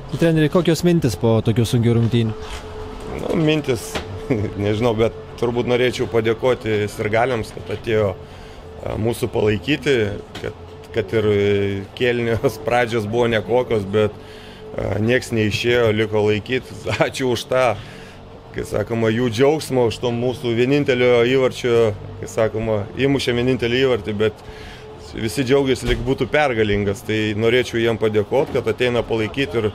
Tai treneri, kokios mintis po tokių sunkių rungtynių? Nu, mintis, nežinau, bet turbūt norėčiau padėkoti sirgaliams, kad atėjo mūsų palaikyti, kad ir kėlinės pradžios buvo nekokios, bet nieks neišėjo, liko laikyti. Ačiū už tą, kai sakoma, jų džiaugsmą, už to mūsų vienintelio įvarčio, kai sakoma, įmušė vienintelį įvartį, bet visi džiaugiasi, lyg būtų pergalingas. Tai norėčiau jiem padėkoti, kad ateina palaikyti ir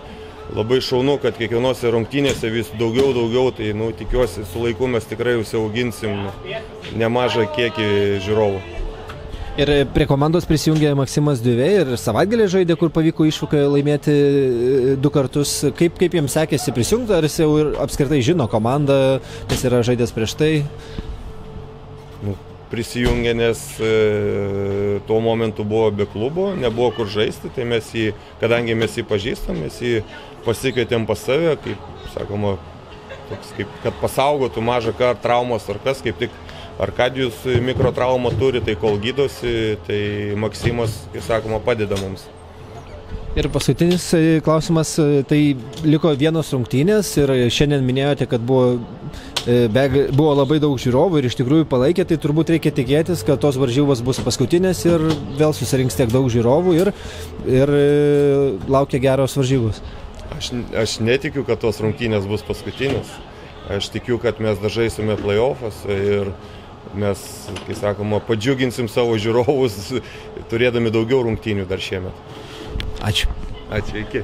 labai šaunu, kad kiekvienose rungtynėse vis daugiau, tai tikiuosi, su laiku mes tikrai užsiauginsim nemažą kiekį žiūrovų. Ir prie komandos prisijungė Maksimas Diuvė ir savaitgalį žaidė, kur pavyko išvykoje laimėti 2 kartus. Kaip jiems sekėsi prisijungti, ar jis jau ir apskritai žino komandą, nes yra žaidęs prieš tai? Prisijungė, nes tuo momentu buvo be klubo, nebuvo kur žaisti, tai mes jį, kadangi mes jį pažįstam, mes jį pasikvietėm pas save, kaip sakoma, toks, kad pasaugotų mažą kartą traumos ar kas, kaip tik Arkadijus mikrotraumą turi, tai kol gydosi, tai Maksimas, kaip sakoma, padeda mums. Ir paskutinis klausimas, tai liko 1 rungtynės ir šiandien minėjote, kad buvo labai daug žiūrovų ir iš tikrųjų palaikė, tai turbūt reikia tikėtis, kad tos varžybos bus paskutinės ir vėl susirinks tiek daug žiūrovų ir laukia geros varžybos. Aš netikiu, kad tos rungtynės bus paskutinės. Aš tikiu, kad mes dar žaisime play-offas ir mes, kai sakoma, padžiuginsim savo žiūrovus, turėdami daugiau rungtynių dar šiemet. Ačiū. Ačiū, iki.